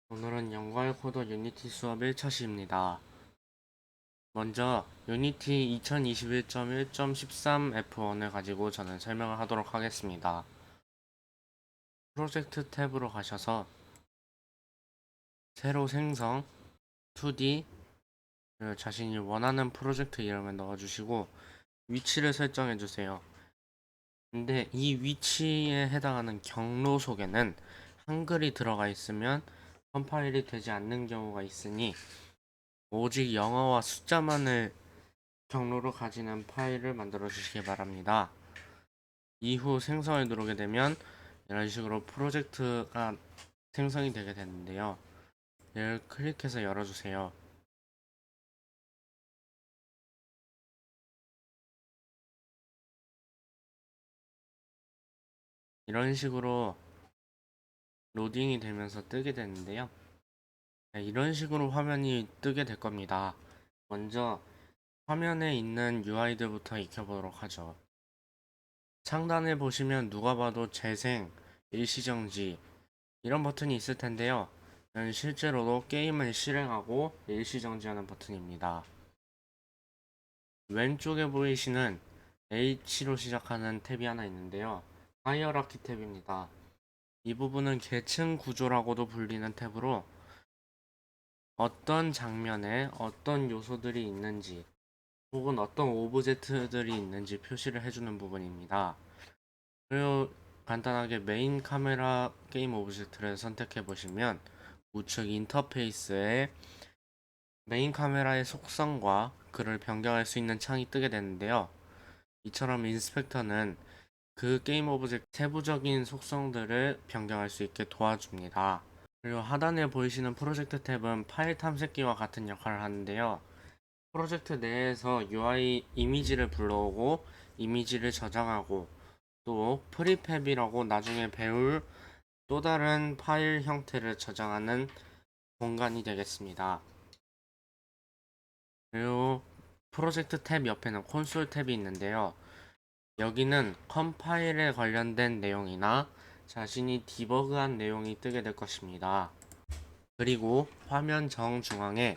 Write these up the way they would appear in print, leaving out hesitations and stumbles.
오늘은 연구할 코드 유니티 수업 1차 시입니다. 먼저 유니티 2021.1.13F1을 가지고 저는 설명을 하도록 하겠습니다. 프로젝트 탭으로 가셔서 새로 생성, 2D, 자신이 원하는 프로젝트 이름을 넣어주시고 위치를 설정해주세요. 근데 이 위치에 해당하는 경로 속에는 한글이 들어가 있으면 컴파일이 되지 않는 경우가 있으니 오직 영어와 숫자만을 경로로 가지는 파일을 만들어 주시기 바랍니다. 이후 생성을 누르게 되면 이런 식으로 프로젝트가 생성이 되게 되는데요. 얘를 클릭해서 열어주세요. 이런 식으로 로딩이 되면서 뜨게 되는데요. 네, 이런 식으로 화면이 뜨게 될 겁니다. 먼저 화면에 있는 UI들부터 익혀보도록 하죠. 상단에 보시면 누가 봐도 재생, 일시정지 이런 버튼이 있을 텐데요. 실제로도 게임을 실행하고 일시정지하는 버튼입니다. 왼쪽에 보이시는 H로 시작하는 탭이 하나 있는데요. 하이어라키 탭입니다. 이 부분은 계층 구조라고도 불리는 탭으로 어떤 장면에 어떤 요소들이 있는지 혹은 어떤 오브젝트들이 있는지 표시를 해주는 부분입니다. 그리고 간단하게 메인 카메라 게임 오브젝트를 선택해 보시면 우측 인터페이스에 메인 카메라의 속성과 그를 변경할 수 있는 창이 뜨게 되는데요. 이처럼 인스펙터는 그 게임 오브젝트 세부적인 속성들을 변경할 수 있게 도와줍니다. 그리고 하단에 보이시는 프로젝트 탭은 파일 탐색기와 같은 역할을 하는데요. 프로젝트 내에서 UI 이미지를 불러오고 이미지를 저장하고 또 프리팹이라고 나중에 배울 또 다른 파일 형태를 저장하는 공간이 되겠습니다. 그리고 프로젝트 탭 옆에는 콘솔 탭이 있는데요. 여기는 컴파일에 관련된 내용이나 자신이 디버그한 내용이 뜨게 될 것입니다. 그리고 화면 정중앙에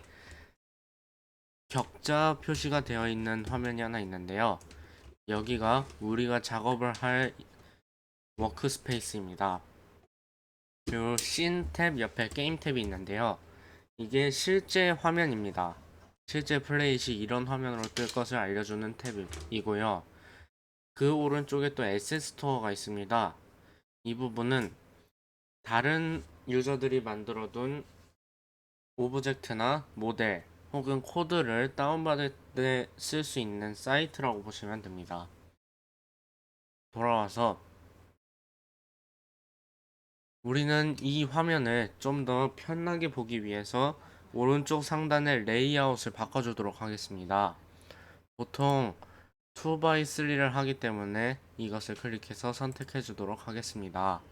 격자 표시가 되어 있는 화면이 하나 있는데요. 여기가 우리가 작업을 할 워크스페이스입니다. 그리고 씬 탭 옆에 게임 탭이 있는데요. 이게 실제 화면입니다. 실제 플레이 시 이런 화면으로 뜰 것을 알려주는 탭이고요. 그 오른쪽에 또 에셋 스토어가 있습니다. 이 부분은 다른 유저들이 만들어둔 오브젝트나 모델 혹은 코드를 다운받을 때 쓸 수 있는 사이트라고 보시면 됩니다. 돌아와서 우리는 이 화면을 좀 더 편하게 보기 위해서 오른쪽 상단의 레이아웃을 바꿔주도록 하겠습니다. 보통 2x3를 하기 때문에 이것을 클릭해서 선택해 주도록 하겠습니다.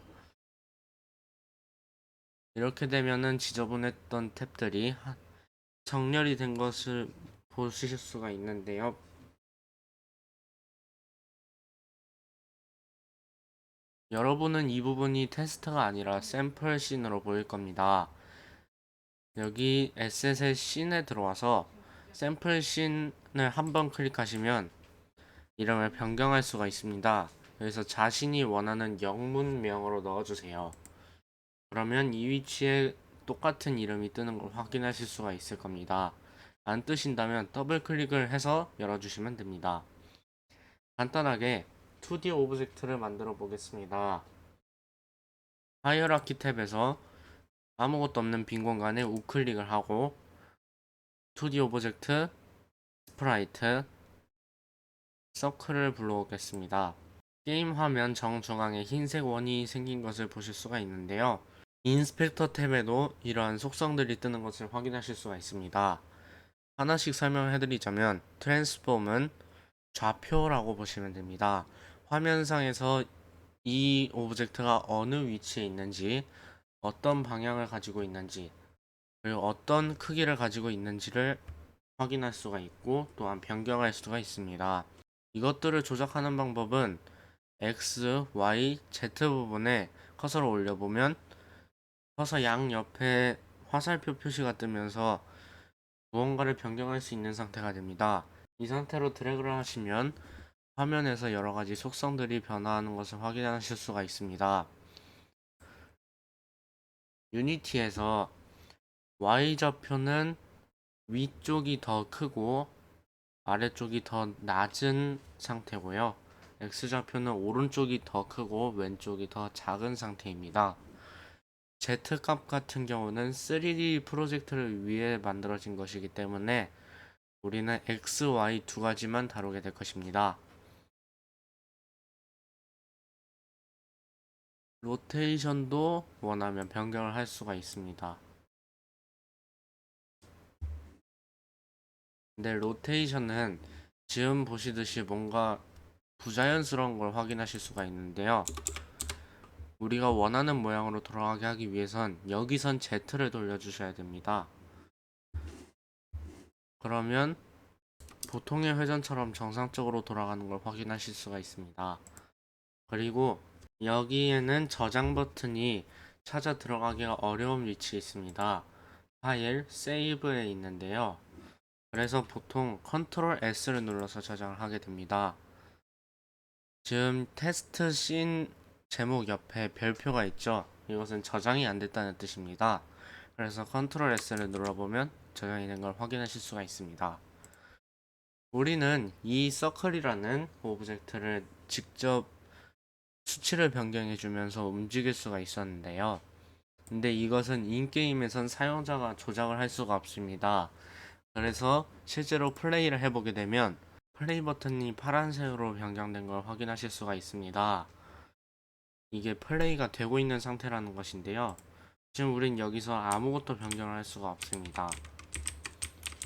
이렇게 되면은 지저분했던 탭들이 정렬이 된 것을 보실 수가 있는데요. 여러분은 이 부분이 테스트가 아니라 샘플 씬으로 보일 겁니다. 여기 에셋의 씬에 들어와서 샘플 씬을 한번 클릭하시면 이름을 변경할 수가 있습니다. 여기서 자신이 원하는 영문명으로 넣어주세요. 그러면 이 위치에 똑같은 이름이 뜨는 걸 확인하실 수가 있을 겁니다. 안 뜨신다면 더블 클릭을 해서 열어주시면 됩니다. 간단하게 2D 오브젝트를 만들어 보겠습니다. 하이어라키 탭에서 아무것도 없는 빈 공간에 우클릭을 하고 2D 오브젝트, 스프라이트, 서클을 불러오겠습니다. 게임 화면 정중앙에 흰색 원이 생긴 것을 보실 수가 있는데요. 인스펙터 탭에도 이러한 속성들이 뜨는 것을 확인하실 수가 있습니다. 하나씩 설명해드리자면 트랜스폼은 좌표라고 보시면 됩니다. 화면상에서 이 오브젝트가 어느 위치에 있는지, 어떤 방향을 가지고 있는지, 그리고 어떤 크기를 가지고 있는지를 확인할 수가 있고 또한 변경할 수가 있습니다. 이것들을 조작하는 방법은 X, Y, Z 부분에 커서를 올려보면 커서 양옆에 화살표 표시가 뜨면서 무언가를 변경할 수 있는 상태가 됩니다. 이 상태로 드래그를 하시면 화면에서 여러가지 속성들이 변화하는 것을 확인하실 수가 있습니다. 유니티에서 Y좌표는 위쪽이 더 크고 아래쪽이 더 낮은 상태고요. X좌표는 오른쪽이 더 크고 왼쪽이 더 작은 상태입니다. Z값 같은 경우는 3D 프로젝트를 위해 만들어진 것이기 때문에 우리는 X, Y 두 가지만 다루게 될 것입니다. 로테이션도 원하면 변경을 할 수가 있습니다. 근데 로테이션은 지금 보시듯이 뭔가 부자연스러운 걸 확인하실 수가 있는데요. 우리가 원하는 모양으로 돌아가게 하기 위해선 여기선 Z를 돌려주셔야 됩니다. 그러면 보통의 회전처럼 정상적으로 돌아가는 걸 확인하실 수가 있습니다. 그리고 여기에는 저장 버튼이 찾아 들어가기가 어려운 위치에 있습니다. 파일, 세이브에 있는데요. 그래서 보통 컨트롤 S를 눌러서 저장을 하게 됩니다. 지금 테스트 씬 제목 옆에 별표가 있죠. 이것은 저장이 안 됐다는 뜻입니다. 그래서 컨트롤 S를 눌러보면 저장이 된 걸 확인하실 수가 있습니다. 우리는 이 서클이라는 오브젝트를 직접 수치를 변경해 주면서 움직일 수가 있었는데요. 근데 이것은 인게임에선 사용자가 조작을 할 수가 없습니다. 그래서 실제로 플레이를 해보게 되면 플레이 버튼이 파란색으로 변경된 걸 확인하실 수가 있습니다. 이게 플레이가 되고 있는 상태라는 것인데요. 지금 우린 여기서 아무것도 변경을 할 수가 없습니다.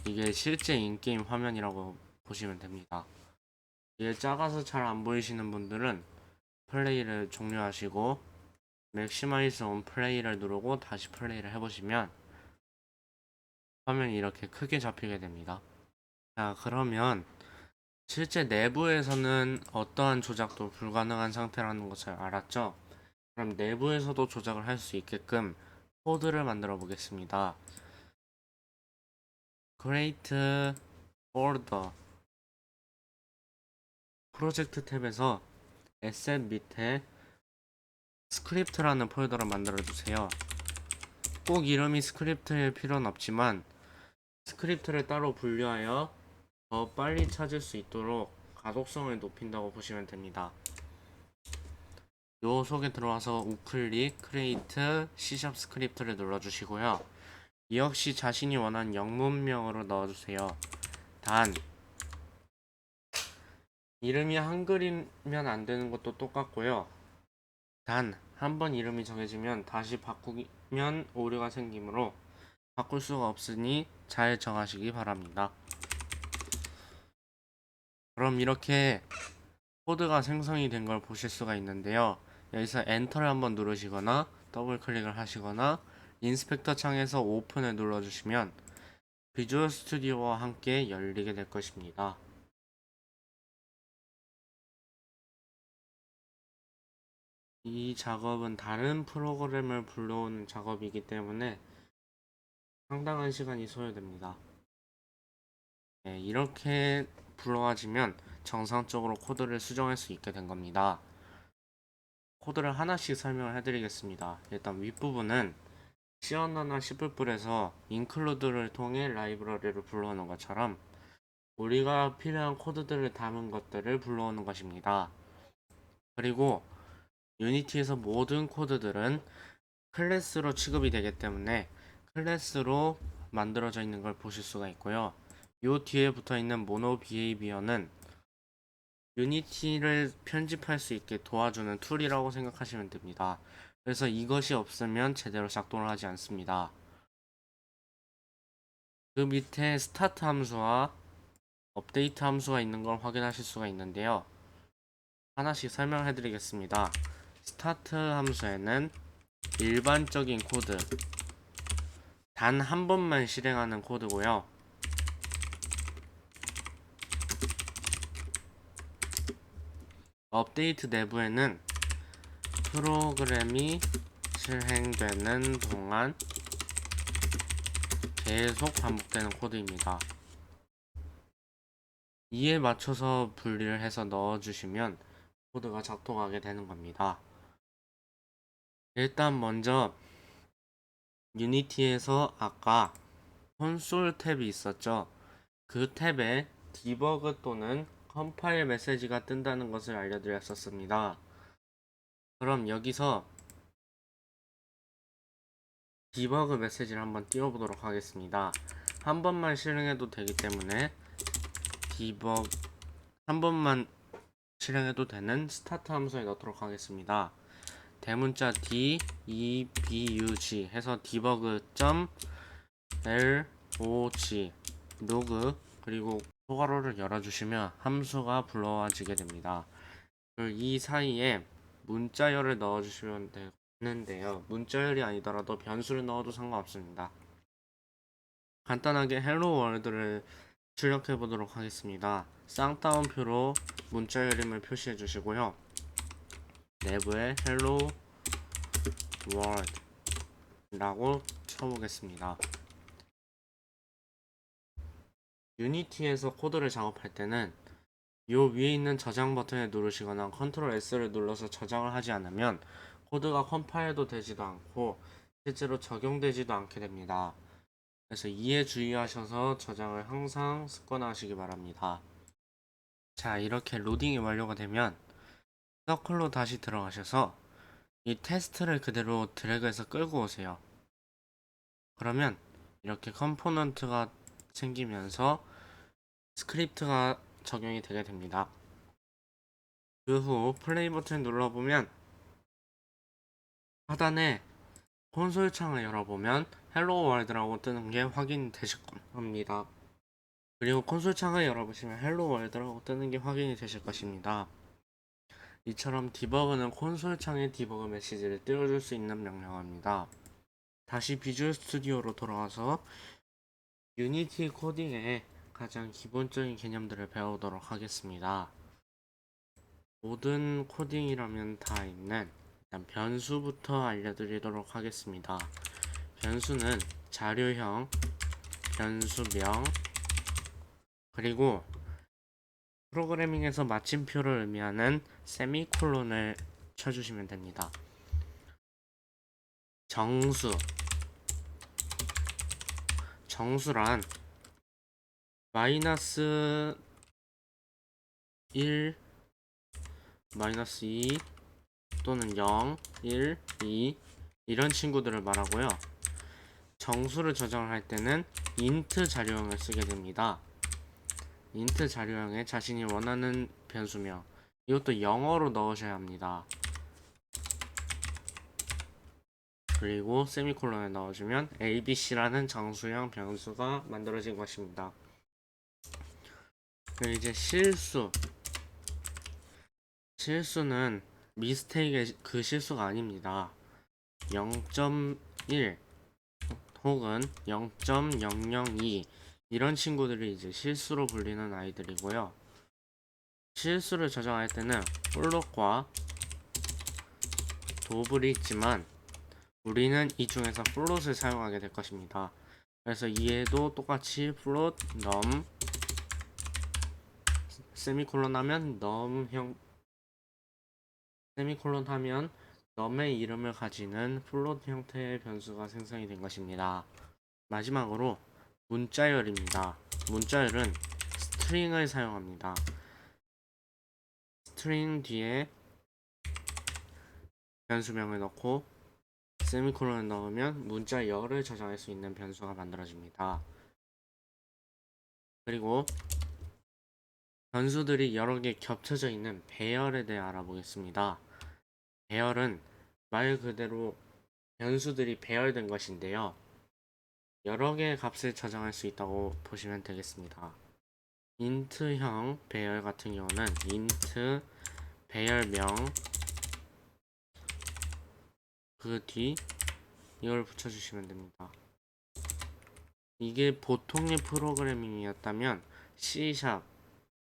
이게 실제 인게임 화면이라고 보시면 됩니다. 이게 작아서 잘 안 보이시는 분들은 플레이를 종료하시고 맥시마이즈 온 플레이를 누르고 다시 플레이를 해보시면 화면이 이렇게 크게 잡히게 됩니다. 자, 그러면 실제 내부에서는 어떠한 조작도 불가능한 상태라는 것을 알았죠? 그럼 내부에서도 조작을 할 수 있게끔 코드를 만들어 보겠습니다. Create Folder 프로젝트 탭에서 Asset 밑에 스크립트라는 폴더를 만들어 주세요. 꼭 이름이 스크립트일 필요는 없지만 스크립트를 따로 분류하여 더 빨리 찾을 수 있도록 가독성을 높인다고 보시면 됩니다. 요 속에 들어와서 우클릭 create C# 스크립트를 눌러주시고요. 이 역시 자신이 원하는 영문명으로 넣어주세요. 단 이름이 한글이면 안 되는 것도 똑같고요. 단 한 번 이름이 정해지면 다시 바꾸면 오류가 생기므로 바꿀 수가 없으니 잘 정하시기 바랍니다. 그럼 이렇게 코드가 생성이 된 걸 보실 수가 있는데요. 여기서 엔터를 한번 누르시거나 더블 클릭을 하시거나 인스펙터 창에서 오픈을 눌러주시면 비주얼 스튜디오와 함께 열리게 될 것입니다. 이 작업은 다른 프로그램을 불러오는 작업이기 때문에 상당한 시간이 소요됩니다. 네, 이렇게 불러와지면 정상적으로 코드를 수정할 수 있게 된 겁니다. 코드를 하나씩 설명을 해드리겠습니다. 일단 윗부분은 C++나 C++에서 include를 통해 라이브러리를 불러오는 것처럼 우리가 필요한 코드들을 담은 것들을 불러오는 것입니다. 그리고 유니티에서 모든 코드들은 클래스로 취급이 되기 때문에 클래스로 만들어져 있는 걸 보실 수가 있고요. 요 뒤에 붙어 있는 모노 비헤이비어는 유니티를 편집할 수 있게 도와주는 툴이라고 생각하시면 됩니다. 그래서 이것이 없으면 제대로 작동을 하지 않습니다. 그 밑에 스타트 함수와 업데이트 함수가 있는 걸 확인하실 수가 있는데요. 하나씩 설명해 드리겠습니다. 스타트 함수에는 일반적인 코드, 단 한 번만 실행하는 코드고요. 업데이트 내부에는 프로그램이 실행되는 동안 계속 반복되는 코드입니다. 이에 맞춰서 분리를 해서 넣어주시면 코드가 작동하게 되는 겁니다. 일단 먼저 유니티에서 아까 콘솔 탭이 있었죠. 그 탭에 디버그 또는 컴파일 메시지가 뜬다는 것을 알려드렸었습니다. 그럼 여기서 디버그 메시지를 한번 띄워보도록 하겠습니다. 한 번만 실행해도 되기 때문에 디버그 한 번만 실행해도 되는 스타트 함수에 넣도록 하겠습니다. 대문자 debug 해서 debug.log 로그 그리고 소괄호를 열어주시면 함수가 불러와지게 됩니다. 그리고 이 사이에 문자열을 넣어주시면 되는데요. 문자열이 아니더라도 변수를 넣어도 상관없습니다. 간단하게 헬로 월드를 출력해 보도록 하겠습니다. 쌍따옴표로 문자열임을 표시해 주시고요. 내부에 헬로 월드 라고 쳐보겠습니다. 유니티에서 코드를 작업할 때는 요 위에 있는 저장 버튼을 누르시거나 컨트롤 S를 눌러서 저장을 하지 않으면 코드가 컴파일도 되지도 않고 실제로 적용되지도 않게 됩니다. 그래서 이에 주의하셔서 저장을 항상 습관화하시기 바랍니다. 자, 이렇게 로딩이 완료가 되면 서클로 다시 들어가셔서 이 테스트를 그대로 드래그해서 끌고 오세요. 그러면 이렇게 컴포넌트가 생기면서 스크립트가 적용이 되게 됩니다. 그 후 플레이 버튼을 눌러보면 하단에 콘솔 창을 열어보면 헬로 월드라고 뜨는 게 확인되실 겁니다. 그리고 콘솔 창을 열어보시면 헬로 월드라고 뜨는 게 확인이 되실 것입니다. 이처럼 디버그는 콘솔 창에 디버그 메시지를 띄워줄 수 있는 명령어입니다. 다시 비주얼 스튜디오로 돌아와서 유니티 코딩의 가장 기본적인 개념들을 배우도록 하겠습니다. 모든 코딩이라면 다 있는 일단 변수부터 알려드리도록 하겠습니다. 변수는 자료형, 변수명, 그리고 프로그래밍에서 마침표를 의미하는 세미콜론을 쳐주시면 됩니다. 정수란 마이너스 1, 마이너스 2 또는 0, 1, 2 이런 친구들을 말하고요. 정수를 저장을 할 때는 int 자료형을 쓰게 됩니다. int 자료형에 자신이 원하는 변수명, 이것도 영어로 넣으셔야 합니다. 그리고 세미콜론을 넣어주면 abc라는 정수형 변수가 만들어진 것입니다. 그리고 이제 실수는 미스테이크의 그 실수가 아닙니다. 0.1 혹은 0.002 이런 친구들이 이제 실수로 불리는 아이들이고요. 실수를 저장할 때는 플롯과 도블이 있지만 우리는 이 중에서 플롯을 사용하게 될 것입니다. 그래서 이에도 똑같이 플롯 num 세미콜론 하면 세미콜론 하면 num의 이름을 가지는 플롯 형태의 변수가 생성이 된 것입니다. 마지막으로 문자열입니다. 문자열은 스트링을 사용합니다. 스트링 뒤에 변수명을 넣고 세미콜론을 넣으면 문자열을 저장할 수 있는 변수가 만들어집니다. 그리고 변수들이 여러 개 겹쳐져 있는 배열에 대해 알아보겠습니다. 배열은 말 그대로 변수들이 배열된 것인데요. 여러 개의 값을 저장할 수 있다고 보시면 되겠습니다. int형 배열 같은 경우는 int 배열명 그 뒤 이걸 붙여주시면 됩니다. 이게 보통의 프로그래밍이었다면 C#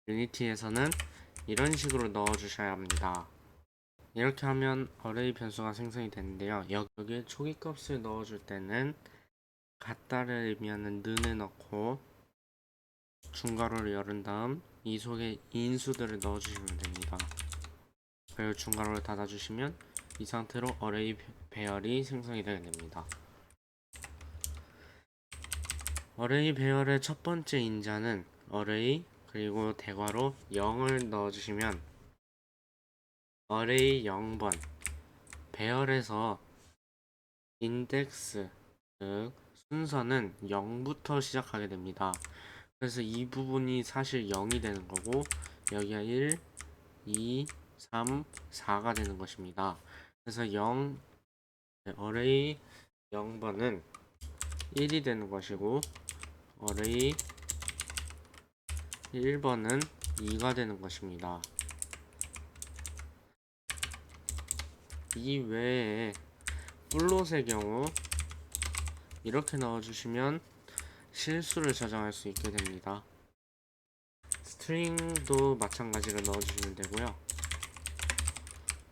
유니티에서는 이런 식으로 넣어주셔야 합니다. 이렇게 하면 어레이 변수가 생성이 되는데요. 여기에 초기 값을 넣어줄 때는 같다를 의미하는 는을 넣고 중괄호를 열은 다음 이 속에 인수들을 넣어주시면 됩니다. 그리고 중괄호를 닫아주시면 이 상태로 어레이 배열이 생성이 되게 됩니다. 어레이 배열의 첫 번째 인자는 어레이 그리고 대괄호 0을 넣어주시면 어레이 0번 배열에서 인덱스 즉 순서는 0부터 시작하게 됩니다. 그래서 이 부분이 사실 0이 되는 거고 여기가 1, 2, 3, 4가 되는 것입니다. 그래서 0 어레이 0번은 1이 되는 것이고 어레이 1번은 2가 되는 것입니다. 이 외에 플롯의 경우 이렇게 넣어주시면 실수를 저장할 수 있게 됩니다. 스트링도 마찬가지로 넣어주시면 되고요.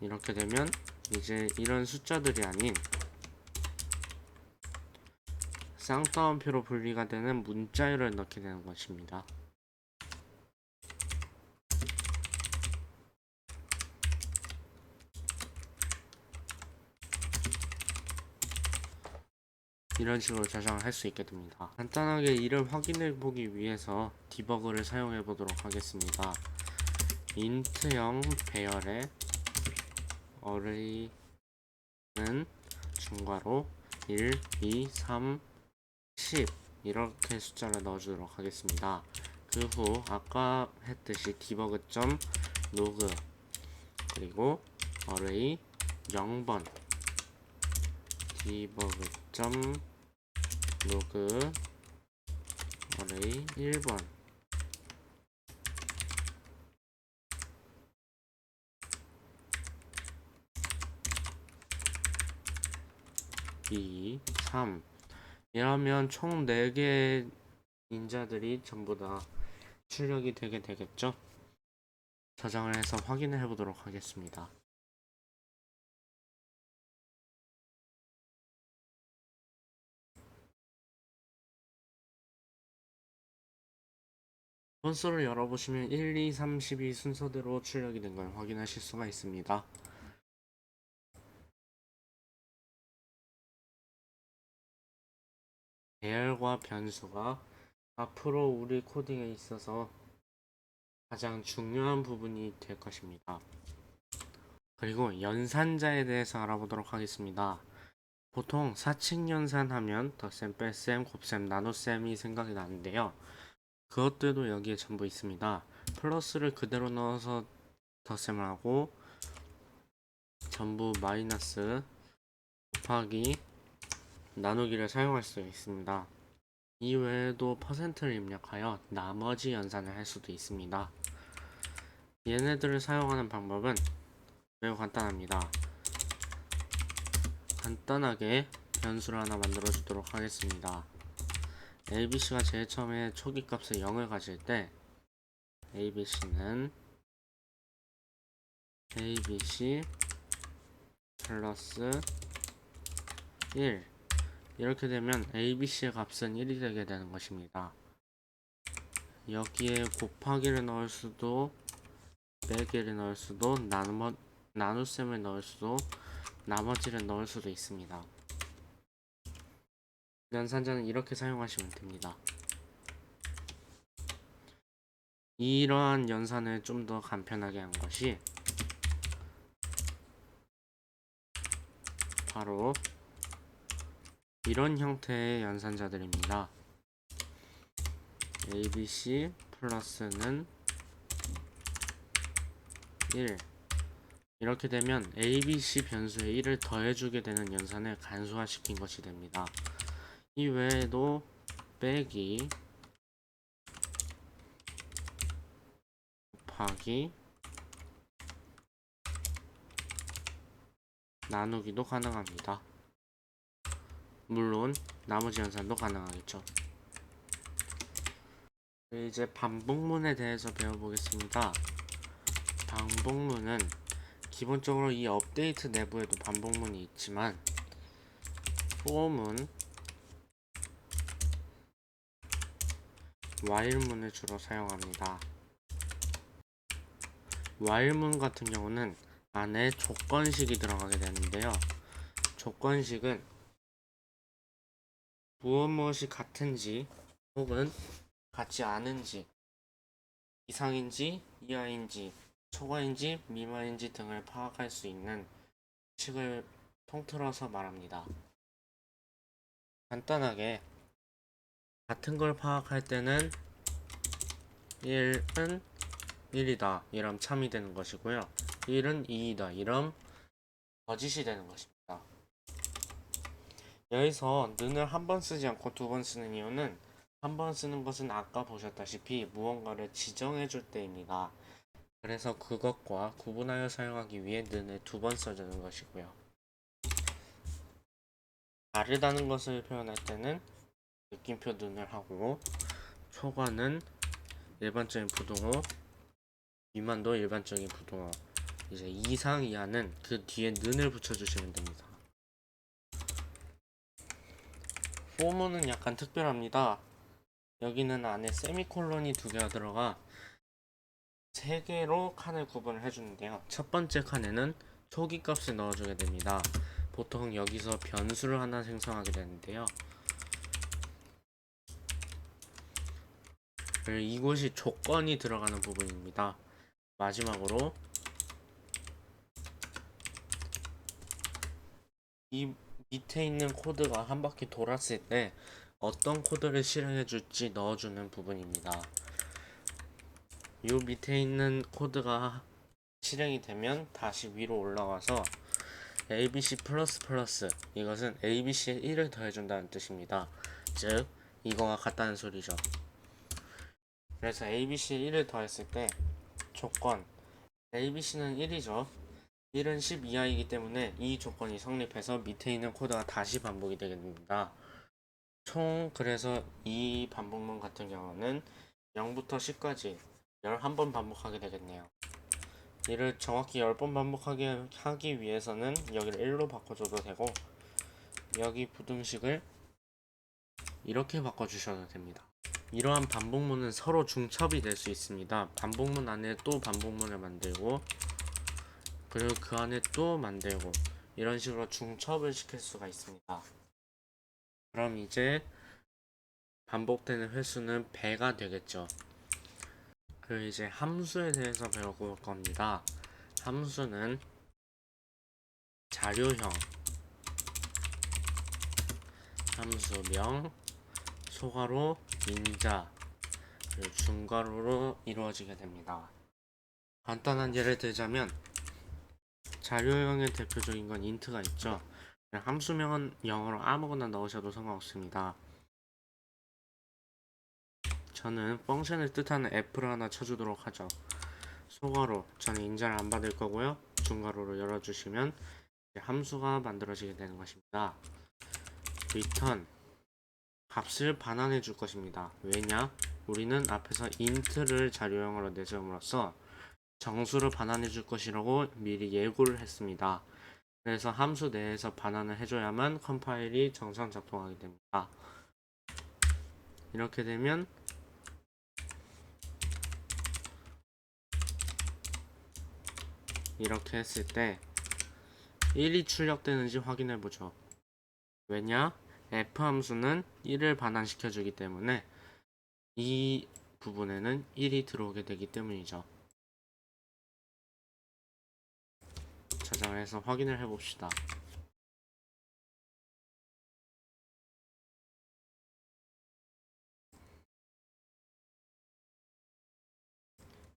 이렇게 되면 이제 이런 숫자들이 아닌 쌍따옴표로 분리가 되는 문자열을 넣게 되는 것입니다. 이런 식으로 저장을 할 수 있게 됩니다. 간단하게 이를 확인해 보기 위해서 디버그를 사용해 보도록 하겠습니다. int형 배열의 어레이는 중괄호 1, 2, 3, 10 이렇게 숫자를 넣어주도록 하겠습니다. 그 후 아까 했듯이 debug.log 그리고 어레이 0번 debug.log 어레이 1번 2, 3 이러면 총 4개의 인자들이 전부 다 출력이 되게 되겠죠? 저장을 해서 확인을 해보도록 하겠습니다. 콘솔을 열어보시면 1, 2, 3, 12 순서대로 출력이 된 걸 확인하실 수가 있습니다. 배열과 변수가 앞으로 우리 코딩에 있어서 가장 중요한 부분이 될 것입니다. 그리고 연산자에 대해서 알아보도록 하겠습니다. 보통 사칙 연산하면 덧셈, 뺄셈, 곱셈, 나눗셈이 생각이 나는데요. 그것들도 여기에 전부 있습니다. 플러스를 그대로 넣어서 덧셈을 하고 전부 마이너스 곱하기 나누기를 사용할 수 있습니다. 이 외에도 퍼센트를 입력하여 나머지 연산을 할 수도 있습니다. 얘네들을 사용하는 방법은 매우 간단합니다. 간단하게 변수를 하나 만들어 주도록 하겠습니다. abc가 제일 처음에 초기 값을 0을 가질 때 abc는 abc 플러스 1 이렇게 되면 abc의 값은 1이 되게 되는 것입니다. 여기에 곱하기를 넣을 수도 빼기를 넣을 수도 나눗셈을 넣을 수도 나머지를 넣을 수도 있습니다. 연산자는 이렇게 사용하시면 됩니다. 이러한 연산을 좀 더 간편하게 한 것이 바로 이런 형태의 연산자들입니다. abc 플러스는 1 이렇게 되면 abc 변수에 1을 더해주게 되는 연산을 간소화시킨 것이 됩니다. 이 외에도 빼기, 곱하기, 나누기도 가능합니다. 물론 나머지 연산도 가능하겠죠. 이제 반복문에 대해서 배워보겠습니다. 반복문은 기본적으로 이 업데이트 내부에도 반복문이 있지만 for은 while문을 주로 사용합니다. while문 같은 경우는 안에 조건식이 들어가게 되는데요. 조건식은 무엇이 같은지 혹은 같지 않은지, 이상인지 이하인지, 초과인지 미만인지 등을 파악할 수 있는 식을 통틀어서 말합니다. 간단하게 같은 걸 파악할 때는 1은 1이다 이럼 참이 되는 것이고요. 1은 2이다 이럼 거짓이 되는 것입니다. 여기서 는을 한 번 쓰지 않고 두 번 쓰는 이유는 한 번 쓰는 것은 아까 보셨다시피 무언가를 지정해 줄 때입니다. 그래서 그것과 구분하여 사용하기 위해 는을 두 번 써주는 것이고요. 다르다는 것을 표현할 때는 느낌표 는을 하고, 초과는 일반적인 부동어, 미만도 일반적인 부동어, 이제 이상 이하는 그 뒤에 는을 붙여주시면 됩니다. 포문은 약간 특별합니다. 여기는 안에 세미콜론이 두 개가 들어가 세 개로 칸을 구분을 해주는데요. 첫 번째 칸에는 초기 값을 넣어주게 됩니다. 보통 여기서 변수를 하나 생성하게 되는데요. 이곳이 조건이 들어가는 부분입니다. 마지막으로 이 밑에 있는 코드가 한 바퀴 돌았을 때 어떤 코드를 실행해 줄지 넣어주는 부분입니다. 이 밑에 있는 코드가 실행이 되면 다시 위로 올라와서 abc 이것은 abc에 1을 더해준다는 뜻입니다. 즉 이거와 같다는 소리죠. 그래서 abc에 1을 더했을 때 조건 abc는 1이죠. 1은 10 이하이기 때문에 이 조건이 성립해서 밑에 있는 코드가 다시 반복이 되게 됩니다. 총 그래서 이 반복문 같은 경우는 0부터 10까지 11번 반복하게 되겠네요. 이를 정확히 10번 반복하게 하기 위해서는 여기를 1로 바꿔줘도 되고, 여기 부등식을 이렇게 바꿔주셔도 됩니다. 이러한 반복문은 서로 중첩이 될 수 있습니다. 반복문 안에 또 반복문을 만들고, 그리고 그 안에 또 만들고, 이런 식으로 중첩을 시킬 수가 있습니다. 그럼 이제 반복되는 횟수는 배가 되겠죠. 그리고 이제 함수에 대해서 배워볼 겁니다. 함수는 자료형, 함수명, 소괄호, 인자, 그리고 중괄호로 이루어지게 됩니다. 간단한 예를 들자면 자료형의 대표적인 건 인트가 있죠. 함수명은 영어로 아무거나 넣으셔도 상관없습니다. 저는 펑션을 뜻하는 f를 하나 쳐주도록 하죠. 소괄호, 저는 인자를 안 받을 거고요. 중괄호로 열어주시면 함수가 만들어지게 되는 것입니다. return, 값을 반환해 줄 것입니다. 왜냐? 우리는 앞에서 int를 자료형으로 내세움으로써 정수를 반환해 줄 것이라고 미리 예고를 했습니다. 그래서 함수 내에서 반환을 해줘야만 컴파일이 정상 작동하게 됩니다. 이렇게 되면 이렇게 했을 때 1이 출력되는지 확인해 보죠. 왜냐? f 함수는 1을 반환시켜 주기 때문에 이 부분에는 1이 들어오게 되기 때문이죠. 저장해서 확인을 해봅시다.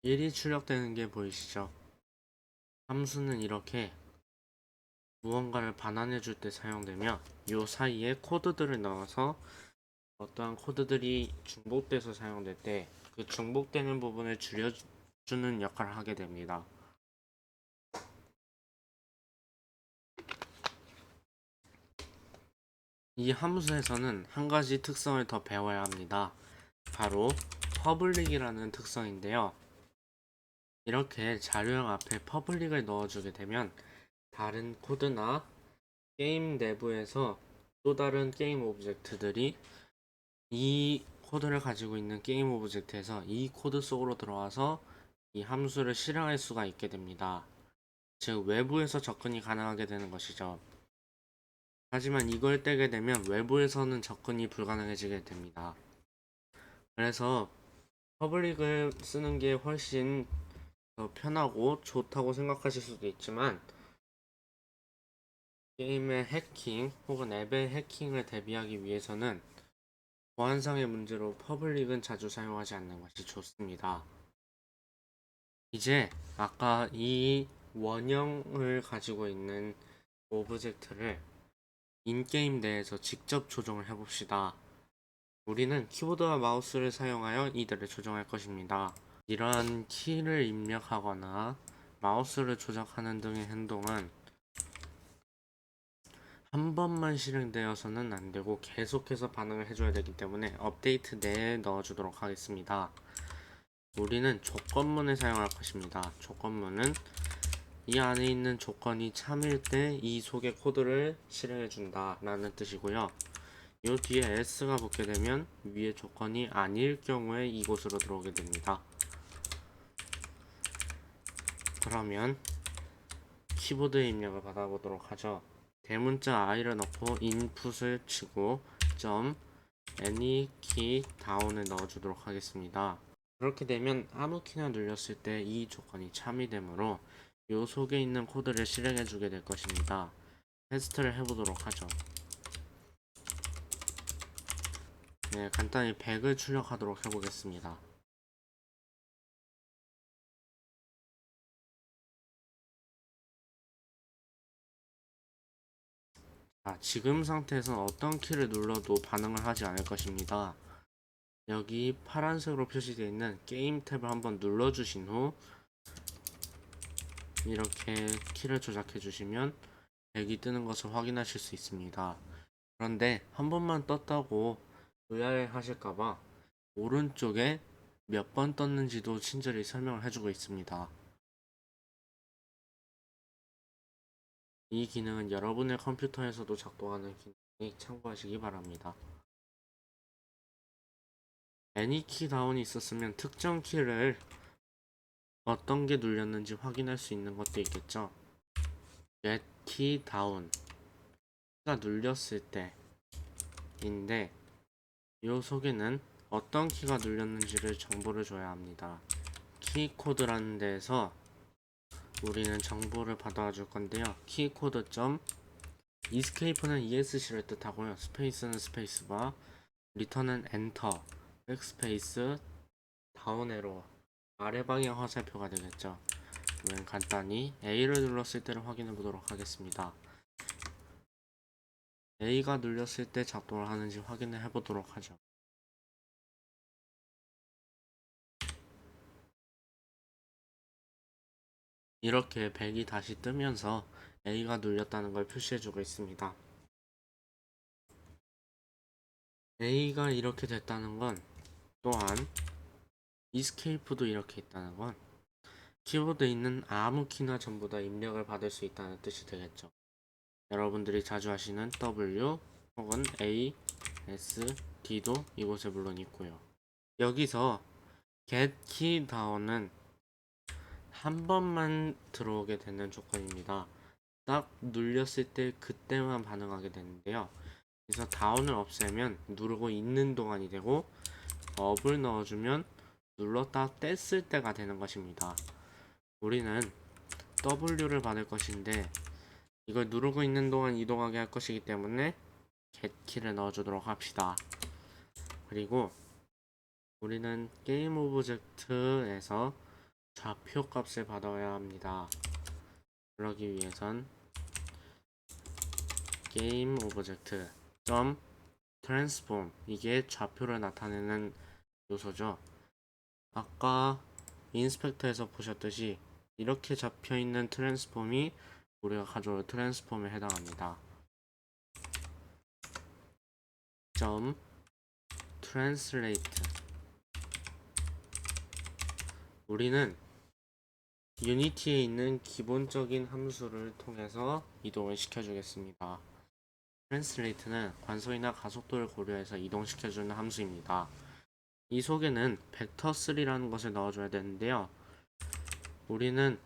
1이 출력되는 게 보이시죠? 함수는 이렇게 무언가를 반환해 줄 때 사용되며 이 사이에 코드들을 넣어서 어떠한 코드들이 중복돼서 사용될 때 그 중복되는 부분을 줄여주는 역할을 하게 됩니다. 이 함수에서는 한 가지 특성을 더 배워야 합니다. 바로 퍼블릭이라는 특성인데요. 이렇게 자료형 앞에 퍼블릭을 넣어주게 되면 다른 코드나 게임 내부에서 또 다른 게임 오브젝트들이 이 코드를 가지고 있는 게임 오브젝트에서 이 코드 속으로 들어와서 이 함수를 실행할 수가 있게 됩니다. 즉 외부에서 접근이 가능하게 되는 것이죠. 하지만 이걸 떼게 되면 외부에서는 접근이 불가능해지게 됩니다. 그래서 퍼블릭을 쓰는 게 훨씬 더 편하고 좋다고 생각하실 수도 있지만, 게임의 해킹 혹은 앱의 해킹을 대비하기 위해서는 보안상의 문제로 퍼블릭은 자주 사용하지 않는 것이 좋습니다. 이제 아까 이 원형을 가지고 있는 오브젝트를 인게임 내에서 직접 조정을 해봅시다. 우리는 키보드와 마우스를 사용하여 이들을 조정할 것입니다. 이러한 키를 입력하거나 마우스를 조작하는 등의 행동은 한 번만 실행되어서는 안 되고 계속해서 반응을 해줘야 되기 때문에 업데이트 내에 넣어주도록 하겠습니다. 우리는 조건문을 사용할 것입니다. 조건문은 이 안에 있는 조건이 참일 때 이 속의 코드를 실행해준다 라는 뜻이고요. 이 뒤에 s가 붙게 되면 위의 조건이 아닐 경우에 이곳으로 들어오게 됩니다. 그러면 키보드에 입력을 받아보도록 하죠. 대문자 i를 넣고 인풋을 치고 any key down을 넣어주도록 하겠습니다. 그렇게 되면 아무 키나 눌렸을 때 이 조건이 참이 되므로 요 속에 있는 코드를 실행해 주게 될 것입니다. 테스트를 해보도록 하죠. 네, 간단히 100을 출력하도록 해보겠습니다. 지금 상태에서는 어떤 키를 눌러도 반응을 하지 않을 것입니다. 여기 파란색으로 표시되어 있는 게임 탭을 한번 눌러주신 후 이렇게 키를 조작해 주시면 100이 뜨는 것을 확인하실 수 있습니다. 그런데 한 번만 떴다고 의아해 하실까봐 오른쪽에 몇 번 떴는지도 친절히 설명을 해주고 있습니다. 이 기능은 여러분의 컴퓨터에서도 작동하는 기능이 참고하시기 바랍니다. any 키 다운이 있었으면 특정 키를 어떤 게 눌렸는지 확인할 수 있는 것도 있겠죠. get key down 가 눌렸을 때인데 이 속에는 어떤 키가 눌렸는지를 정보를 줘야 합니다. 키 코드라는 데에서 우리는 정보를 받아와 줄 건데요. 키 코드 점 escape는 ESC를 뜻하고요. 스페이스는 스페이스바, 리턴은 엔터, 백스페이스, 다운 에러, 아래 방향 화살표가 되겠죠. 그러면 간단히 A를 눌렀을 때를 확인해 보도록 하겠습니다. A가 눌렸을 때 작동을 하는지 확인을 해 보도록 하죠. 이렇게 100이 다시 뜨면서 A가 눌렸다는 걸 표시해주고 있습니다. A가 이렇게 됐다는 건 또한 Escape도 이렇게 있다는 건 키보드에 있는 아무 키나 전부 다 입력을 받을 수 있다는 뜻이 되겠죠. 여러분들이 자주 하시는 W 혹은 A, S, D도 이곳에 물론 있고요. 여기서 get key down은 한 번만 들어오게 되는 조건입니다. 딱 눌렸을 때 그때만 반응하게 되는데요. 그래서 다운을 없애면 누르고 있는 동안이 되고 업을 넣어주면 눌렀다 뗐을 때가 되는 것입니다. 우리는 W를 받을 것인데 이걸 누르고 있는 동안 이동하게 할 것이기 때문에 get 키를 넣어주도록 합시다. 그리고 우리는 게임 오브젝트에서 좌표 값을 받아야 합니다. 그러기 위해선 게임 오브젝트 점 트랜스폼, 이게 좌표를 나타내는 요소죠. 아까 인스펙터에서 보셨듯이 이렇게 잡혀있는 트랜스폼이 우리가 가져올 트랜스폼에 해당합니다. 점 트랜슬레이트, 우리는 유니티에 있는 기본적인 함수를 통해서 이동을 시켜주겠습니다. 트랜슬레이트는 관소이나 가속도를 고려해서 이동시켜주는 함수입니다. 이 속에는 벡터3라는 것을 넣어줘야 되는데요. 우리는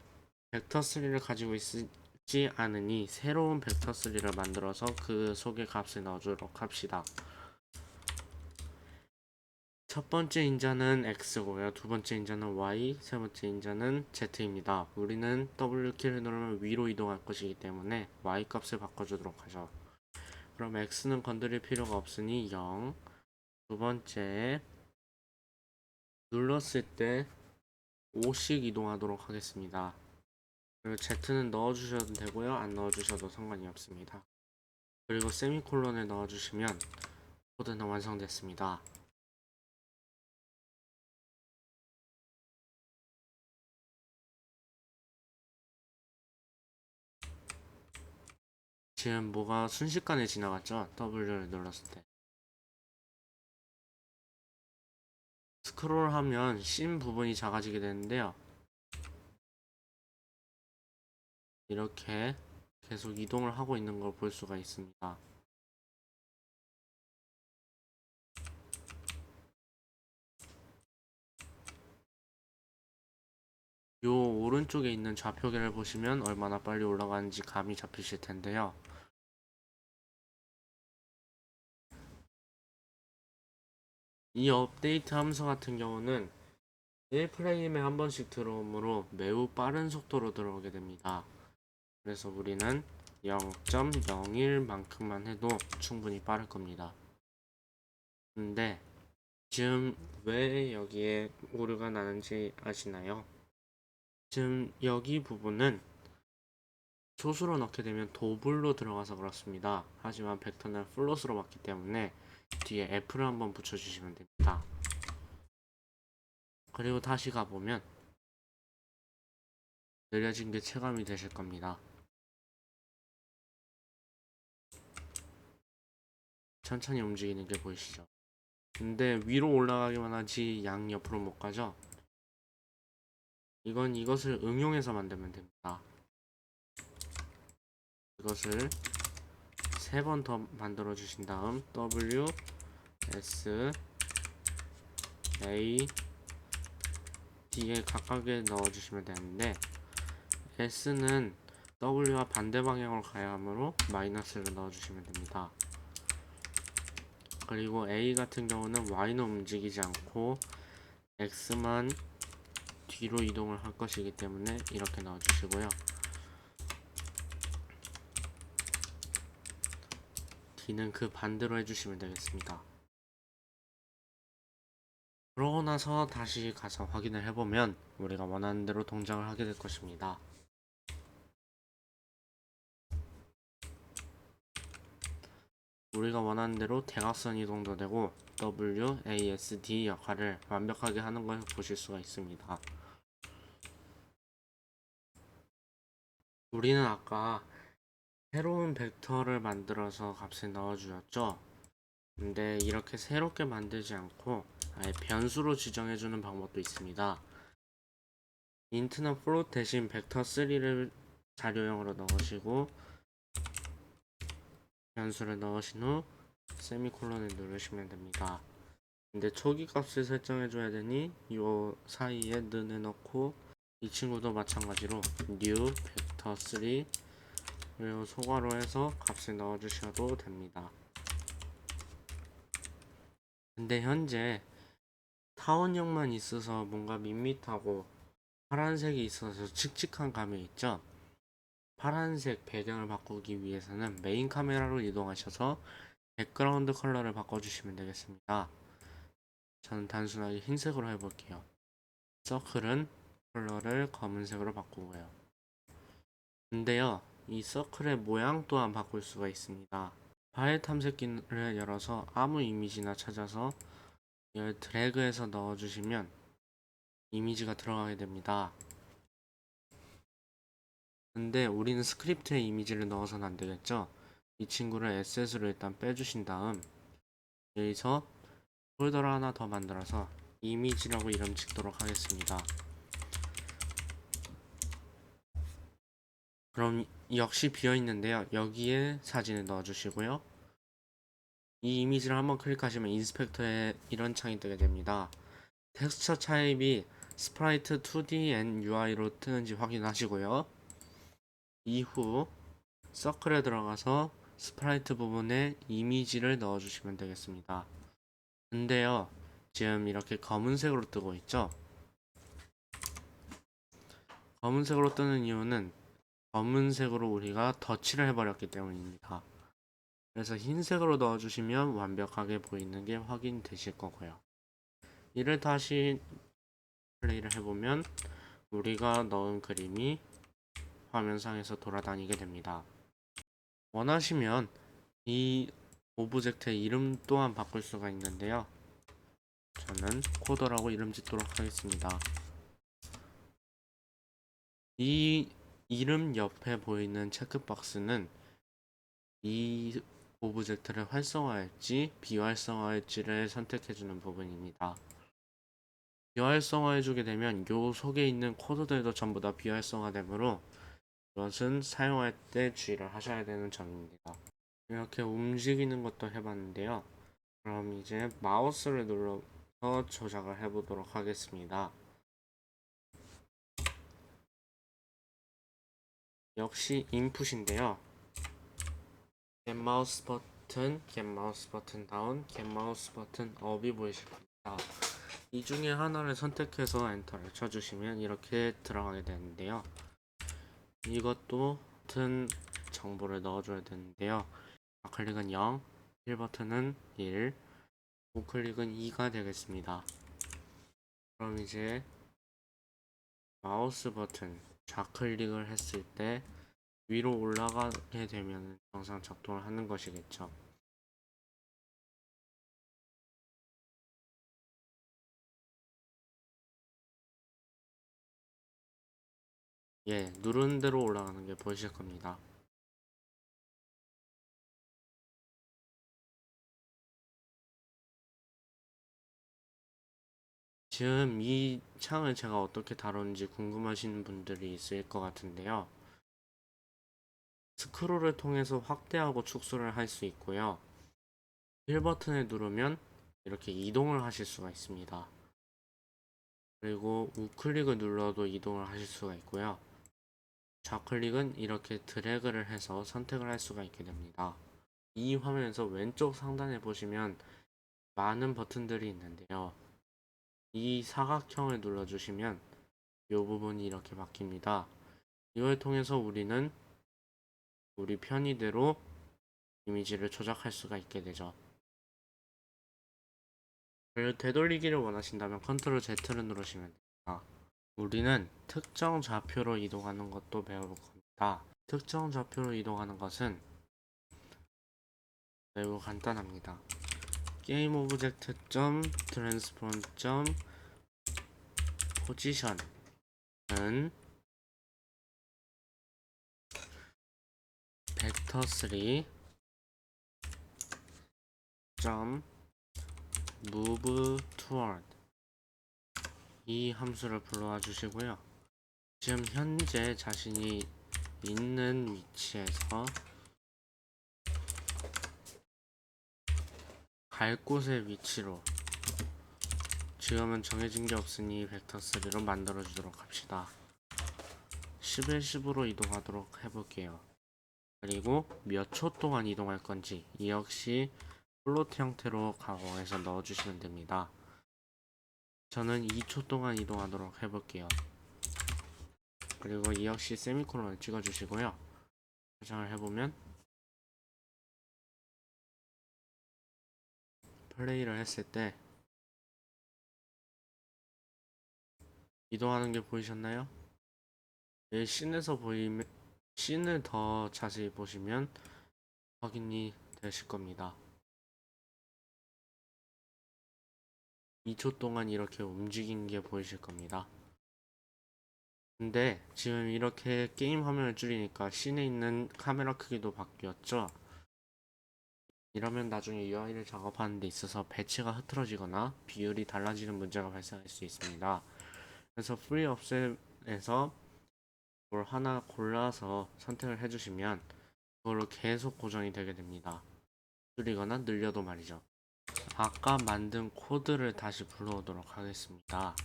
벡터3를 가지고 있지 않으니 새로운 벡터3를 만들어서 그 속에 값을 넣어주도록 합시다. 첫 번째 인자는 x고요. 두 번째 인자는 y, 세 번째 인자는 z입니다. 우리는 W키를 누르면 위로 이동할 것이기 때문에 y 값을 바꿔주도록 하죠. 그럼 x는 건드릴 필요가 없으니 0. 두 번째 눌렀을 때 5씩 이동하도록 하겠습니다. 그리고 z는 넣어주셔도 되고요. 안 넣어주셔도 상관이 없습니다. 그리고 세미콜론을 넣어주시면 코드는 완성됐습니다. 지금 뭐가 순식간에 지나갔죠? W를 눌렀을 때. 스크롤하면 씬 부분이 작아지게 되는데요. 이렇게 계속 이동을 하고 있는 걸 볼 수가 있습니다. 요 오른쪽에 있는 좌표계를 보시면 얼마나 빨리 올라가는지 감이 잡히실 텐데요. 이 업데이트 함수 같은 경우는 1프레임에 한 번씩 들어오므로 매우 빠른 속도로 들어오게 됩니다. 그래서 우리는 0.01만큼만 해도 충분히 빠를 겁니다. 근데 지금 왜 여기에 오류가 나는지 아시나요? 지금 여기 부분은 소수로 넣게 되면 도블로 들어가서 그렇습니다. 하지만 벡터는 플롯으로 맞기 때문에 뒤에 F를 한번 붙여주시면 됩니다. 그리고 다시 가보면 느려진 게 체감이 되실 겁니다. 천천히 움직이는 게 보이시죠? 근데 위로 올라가기만 하지 양 옆으로 못 가죠? 이것을 응용해서 만들면 됩니다. 이것을 3번 더 만들어 주신 다음 W, S, A, D에 각각에 넣어 주시면 되는데 S는 W와 반대 방향으로 가야 하므로 마이너스를 넣어 주시면 됩니다. 그리고 A 같은 경우는 Y는 움직이지 않고 X만 뒤로 이동을 할 것이기 때문에 이렇게 넣어 주시고요. D는 그 반대로 해주시면 되겠습니다. 그러고 나서 다시 가서 확인을 해보면 우리가 원하는 대로 동작을 하게 될 것입니다. 우리가 원하는 대로 대각선 이동도 되고 W, A, S, D 역할을 완벽하게 하는 걸 보실 수가 있습니다. 우리는 아까 새로운 벡터를 만들어서 값을 넣어주었죠. 근데 이렇게 새롭게 만들지 않고 아예 변수로 지정해주는 방법도 있습니다. 인트나 플롯 대신 벡터3를 자료형으로 넣으시고 변수를 넣으신 후 세미콜론을 누르시면 됩니다. 근데 초기 값을 설정해줘야 되니 요 사이에 는을 넣고 이 친구도 마찬가지로 new vector3 그리고 소괄호 해서 값을 넣어주셔도 됩니다. 근데 현재 타원형만 있어서 뭔가 밋밋하고 파란색이 있어서 칙칙한 감이 있죠. 파란색 배경을 바꾸기 위해서는 메인 카메라로 이동하셔서 백그라운드 컬러를 바꿔주시면 되겠습니다. 저는 단순하게 흰색으로 해볼게요. 서클은 컬러를 검은색으로 바꾸고요. 근데요, 이 서클의 모양 또한 바꿀 수가 있습니다. 파일 탐색기를 열어서 아무 이미지나 찾아서 이걸 드래그해서 넣어주시면 이미지가 들어가게 됩니다. 근데 우리는 스크립트에 이미지를 넣어서는 안 되겠죠? 이 친구를 에셋으로 일단 빼주신 다음 여기서 폴더를 하나 더 만들어서 이미지라고 이름 짓도록 하겠습니다. 그럼 역시 비어 있는데요. 여기에 사진을 넣어 주시고요. 이 이미지를 한번 클릭하시면 인스펙터에 이런 창이 뜨게 됩니다. 텍스처 타입이 스프라이트 2D and UI로 뜨는지 확인하시고요. 이후 서클에 들어가서 스프라이트 부분에 이미지를 넣어주시면 되겠습니다. 근데요, 지금 이렇게 검은색으로 뜨고 있죠? 검은색으로 뜨는 이유는 검은색으로 우리가 덧칠을 해버렸기 때문입니다. 그래서 흰색으로 넣어주시면 완벽하게 보이는 게 확인되실 거고요. 이를 다시 플레이를 해보면 우리가 넣은 그림이 화면상에서 돌아다니게 됩니다. 원하시면 이 오브젝트의 이름 또한 바꿀 수가 있는데요. 저는 코더라고 이름 짓도록 하겠습니다. 이 이름 옆에 보이는 체크박스는 이 오브젝트를 활성화할지 비활성화할지를 선택해주는 부분입니다. 비활성화해주게 되면 요 속에 있는 코드들도 전부 다 비활성화되므로 이것은 사용할 때 주의를 하셔야 되는 점입니다. 이렇게 움직이는 것도 해봤는데요. 그럼 이제 마우스를 눌러서 조작을 해보도록 하겠습니다. 역시 인풋인데요. 겟 마우스 버튼, 겟 마우스 버튼 다운, 겟 마우스 버튼 업이 보이실 겁니다. 이 중에 하나를 선택해서 엔터를 쳐주시면 이렇게 들어가게 되는데요. 이것도 버튼 정보를 넣어줘야 되는데요. 좌클릭은 0, 1 버튼은 1, 우클릭은 2가 되겠습니다. 그럼 이제 마우스 버튼 좌클릭을 했을 때 위로 올라가게 되면 정상 작동을 하는 것이겠죠. 예, 누른 대로 올라가는 게 보이실 겁니다. 지금 이 창을 제가 어떻게 다루는지 궁금하신 분들이 있을 것 같은데요. 스크롤을 통해서 확대하고 축소를 할 수 있고요. 1 버튼을 누르면 이렇게 이동을 하실 수가 있습니다. 그리고 우클릭을 눌러도 이동을 하실 수가 있고요. 좌클릭은 이렇게 드래그를 해서 선택을 할 수가 있게 됩니다. 이 화면에서 왼쪽 상단에 보시면 많은 버튼들이 있는데요. 이 사각형을 눌러주시면 이 부분이 이렇게 바뀝니다. 이걸 통해서 우리는 우리 편의대로 이미지를 조작할 수가 있게 되죠. 그리고 되돌리기를 원하신다면 컨트롤 Z를 누르시면 됩니다. 우리는 특정 좌표로 이동하는 것도 배울 겁니다. 특정 좌표로 이동하는 것은 매우 간단합니다. 게임 오브젝트 점 트랜스폼 점 포지션은 벡터 3 점 move toward 이 함수를 불러와 주시고요. 지금 현재 자신이 있는 위치에서 갈 곳의 위치로 지금은 정해진 게 없으니 벡터 3로 만들어 주도록 합시다. 10에 10으로 이동하도록 해볼게요. 그리고 몇 초 동안 이동할 건지 이 역시 플로트 형태로 가공해서 넣어주시면 됩니다. 저는 2초 동안 이동하도록 해볼게요. 그리고 이 역시 세미콜론을 찍어주시고요. 저장을 해보면 플레이를 했을 때 이동하는 게 보이셨나요? 이 씬에서 보이면 씬을 더 자세히 보시면 확인이 되실 겁니다. 2초 동안 이렇게 움직인 게 보이실 겁니다. 근데 지금 이렇게 게임 화면을 줄이니까 씬에 있는 카메라 크기도 바뀌었죠? 이러면 나중에 UI를 작업하는 데 있어서 배치가 흐트러지거나 비율이 달라지는 문제가 발생할 수 있습니다. 그래서 프리 offset에서 뭘 하나 골라서 선택을 해주시면 그걸로 계속 고정이 되게 됩니다. 줄이거나 늘려도 말이죠. 아까 만든 코드를 다시 불러오도록 하겠습니다.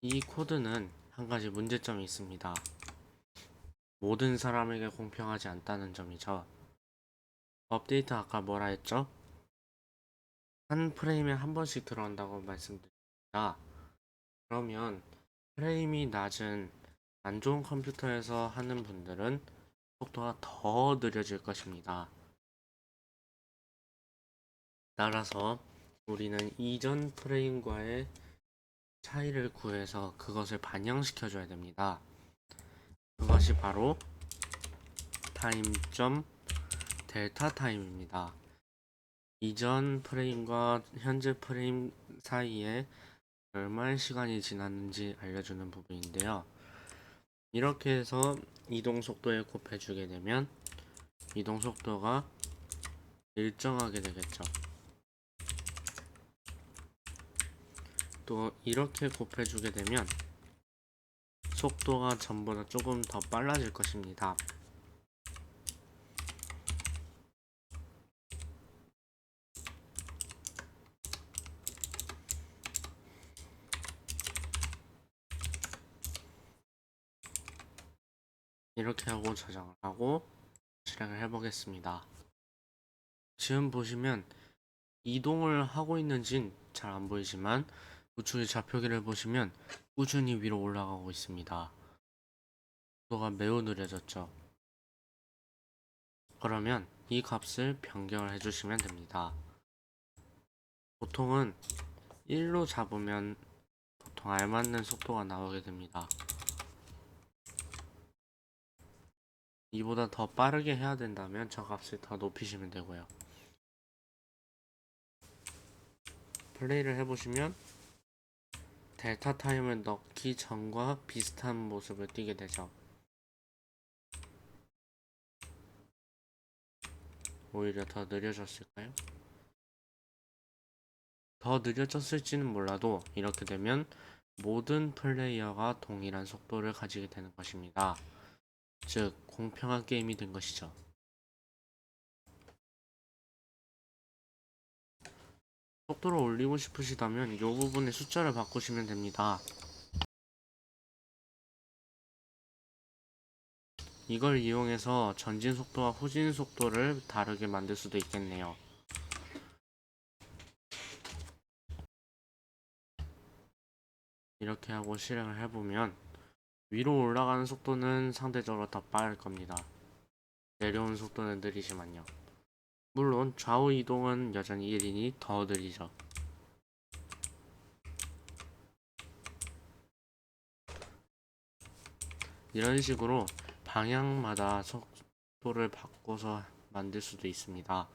이 코드는 한 가지 문제점이 있습니다. 모든 사람에게 공평하지 않다는 점이죠. 업데이트 아까 뭐라 했죠? 한 프레임에 한 번씩 들어온다고 말씀드립니다. 그러면 프레임이 낮은 안 좋은 컴퓨터에서 하는 분들은 속도가 더 느려질 것입니다. 따라서 우리는 이전 프레임과의 차이를 구해서 그것을 반영시켜 줘야 됩니다. 그것이 바로 타임.델타 타임입니다. 이전 프레임과 현재 프레임 사이에 얼마의 시간이 지났는지 알려주는 부분인데요. 이렇게 해서 이동 속도에 곱해주게 되면 이동 속도가 일정하게 되겠죠. 또 이렇게 곱해주게 되면 속도가 전보다 조금 더 빨라질 것입니다. 이렇게 하고 저장을 하고 실행을 해보겠습니다. 지금 보시면 이동을 하고 있는진 잘 안 보이지만 우측의 좌표기를 보시면 꾸준히 위로 올라가고 있습니다. 속도가 매우 느려졌죠. 그러면 이 값을 변경을 해주시면 됩니다. 보통은 1로 잡으면 보통 알맞는 속도가 나오게 됩니다. 이보다 더 빠르게 해야 된다면 저 값을 더 높이시면 되고요. 플레이를 해보시면 델타 타임을 넣기 전과 비슷한 모습을 띠게 되죠. 오히려 더 느려졌을까요? 더 느려졌을지는 몰라도 이렇게 되면 모든 플레이어가 동일한 속도를 가지게 되는 것입니다. 즉 공평한 게임이 된 것이죠. 속도를 올리고 싶으시다면 이 부분의 숫자를 바꾸시면 됩니다. 이걸 이용해서 전진 속도와 후진 속도를 다르게 만들 수도 있겠네요. 이렇게 하고 실행을 해보면 위로 올라가는 속도는 상대적으로 더 빠를 겁니다. 내려오는 속도는 느리지만요. 물론 좌우 이동은 여전히 1인이 더 느리죠. 이런 식으로 방향마다 속도를 바꿔서 만들 수도 있습니다.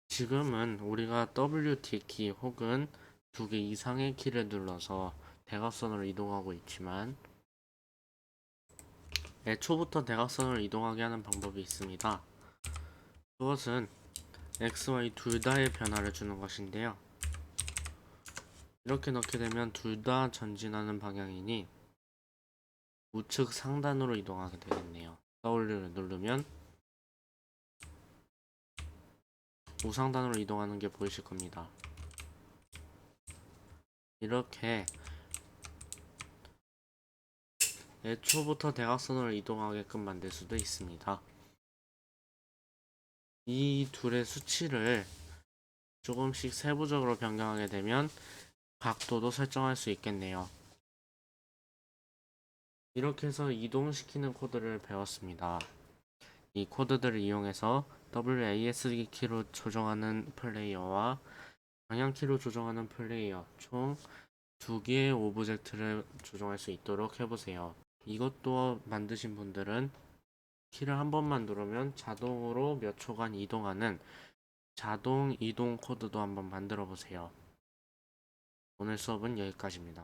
지금은 우리가 WD 키 혹은 2개 이상의 키를 눌러서 대각선으로 이동하고 있지만 애초부터 대각선으로 이동하게 하는 방법이 있습니다. 그것은 X, Y 둘 다의 변화를 주는 것인데요. 이렇게 넣게 되면 둘 다 전진하는 방향이니 우측 상단으로 이동하게 되겠네요. W를 누르면 우상단으로 이동하는 게 보이실 겁니다. 이렇게 애초부터 대각선으로 이동하게끔 만들 수도 있습니다. 이 둘의 수치를 조금씩 세부적으로 변경하게 되면 각도도 설정할 수 있겠네요. 이렇게 해서 이동시키는 코드를 배웠습니다. 이 코드들을 이용해서 WASD 키로 조정하는 플레이어와 방향키로 조정하는 플레이어 총 2개의 오브젝트를 조정할 수 있도록 해보세요. 이것도 만드신 분들은 키를 한 번만 누르면 자동으로 몇 초간 이동하는 자동 이동 코드도 한번 만들어 보세요. 오늘 수업은 여기까지입니다.